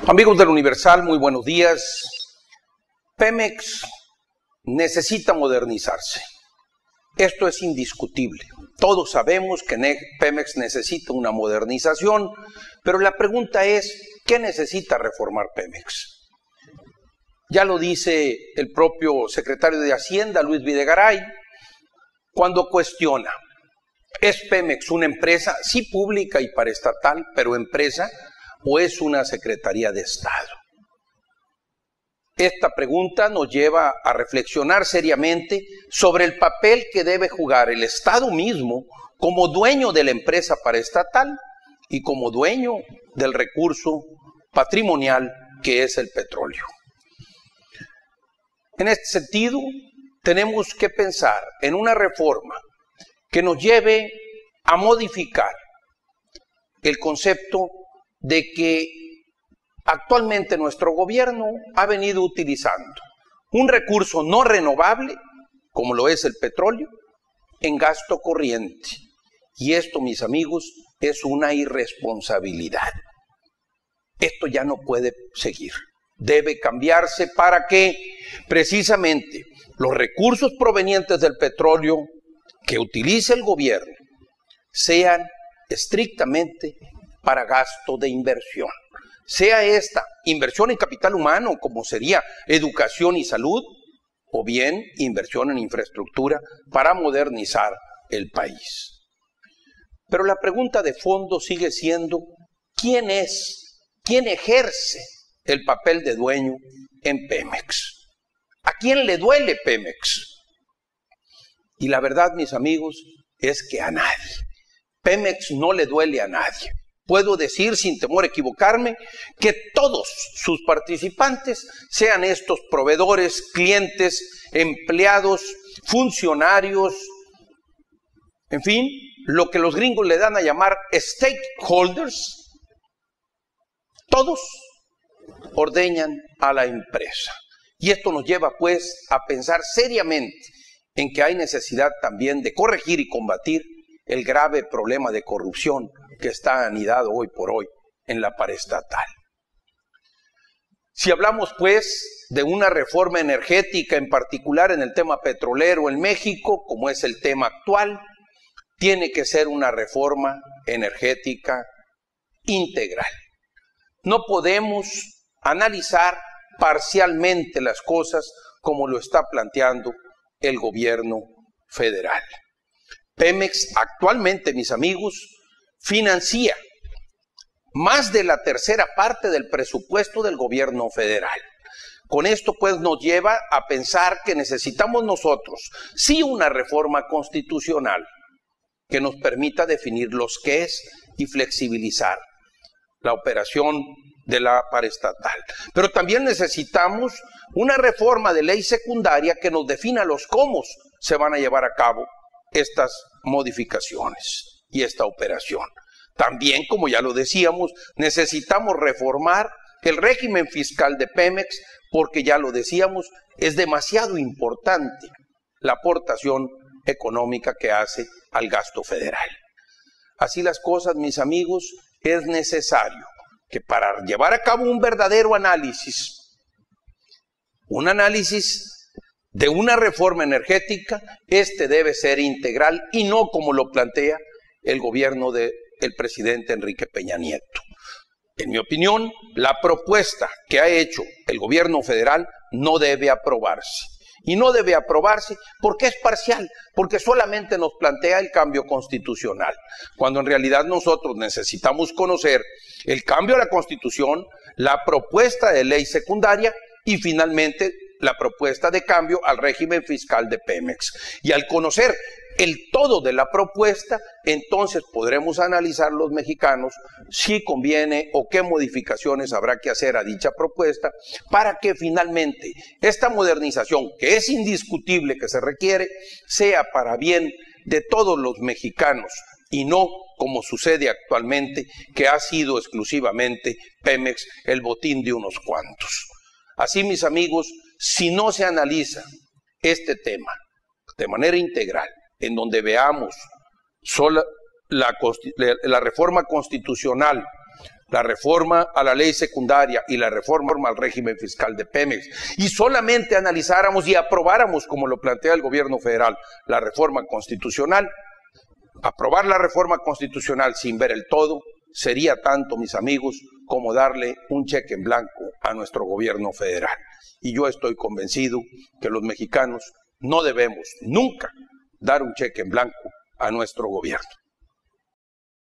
Amigos del Universal, muy buenos días. Pemex necesita modernizarse. Esto es indiscutible. Todos sabemos que Pemex necesita una modernización, pero la pregunta es, ¿qué necesita reformar Pemex? Ya lo dice el propio secretario de Hacienda, Luis Videgaray, cuando cuestiona, ¿es Pemex una empresa, sí pública y paraestatal, pero empresa, o es una Secretaría de Estado? Esta pregunta nos lleva a reflexionar seriamente sobre el papel que debe jugar el Estado mismo como dueño de la empresa paraestatal y como dueño del recurso patrimonial que es el petróleo. En este sentido, tenemos que pensar en una reforma que nos lleve a modificar el concepto de que actualmente nuestro gobierno ha venido utilizando un recurso no renovable, como lo es el petróleo, en gasto corriente. Y esto, mis amigos, es una irresponsabilidad. Esto ya no puede seguir. Debe cambiarse para que precisamente los recursos provenientes del petróleo que utilice el gobierno sean estrictamente para gasto de inversión. Sea esta inversión en capital humano, como sería educación y salud, o bien inversión en infraestructura para modernizar el país. Pero la pregunta de fondo sigue siendo, ¿quién ejerce el papel de dueño en Pemex? ¿A quién le duele Pemex? Y la verdad, mis amigos, es que a nadie. Pemex no le duele a nadie. Puedo decir, sin temor a equivocarme, que todos sus participantes, sean estos proveedores, clientes, empleados, funcionarios, en fin, lo que los gringos le dan a llamar stakeholders, todos ordeñan a la empresa. Y esto nos lleva, pues, a pensar seriamente en que hay necesidad también de corregir y combatir el grave problema de corrupción que está anidado hoy por hoy en la paraestatal. Si hablamos, pues, de una reforma energética, en particular en el tema petrolero en México, como es el tema actual, tiene que ser una reforma energética integral. No podemos analizar parcialmente las cosas como lo está planteando el gobierno federal. Pemex actualmente, mis amigos, financia más de la tercera parte del presupuesto del gobierno federal. Con esto, pues, nos lleva a pensar que necesitamos nosotros, sí, una reforma constitucional que nos permita definir los qués y flexibilizar la operación de la paraestatal. Pero también necesitamos una reforma de ley secundaria que nos defina los cómo se van a llevar a cabo estas modificaciones y esta operación. También, como ya lo decíamos, necesitamos reformar el régimen fiscal de Pemex porque, ya lo decíamos, es demasiado importante la aportación económica que hace al gasto federal. Así las cosas, mis amigos, es necesario que para llevar a cabo un verdadero análisis, un análisis de una reforma energética, este debe ser integral y no como lo plantea el gobierno del presidente Enrique Peña Nieto. En mi opinión, la propuesta que ha hecho el gobierno federal no debe aprobarse. Y no debe aprobarse porque es parcial, porque solamente nos plantea el cambio constitucional, cuando en realidad nosotros necesitamos conocer el cambio a la Constitución, la propuesta de ley secundaria y finalmente la propuesta de cambio al régimen fiscal de Pemex. Y al conocer el todo de la propuesta, entonces podremos analizar los mexicanos si conviene o qué modificaciones habrá que hacer a dicha propuesta para que finalmente esta modernización, que es indiscutible que se requiere, sea para bien de todos los mexicanos y no como sucede actualmente, que ha sido exclusivamente Pemex el botín de unos cuantos. Así, mis amigos, si no se analiza este tema de manera integral, en donde veamos la reforma constitucional, la reforma a la ley secundaria y la reforma al régimen fiscal de Pemex, y solamente analizáramos y aprobáramos, como lo plantea el gobierno federal, la reforma constitucional, aprobar la reforma constitucional sin ver el todo sería tanto, mis amigos, como darle un cheque en blanco a nuestro gobierno federal. Y yo estoy convencido que los mexicanos no debemos nunca dar un cheque en blanco a nuestro gobierno.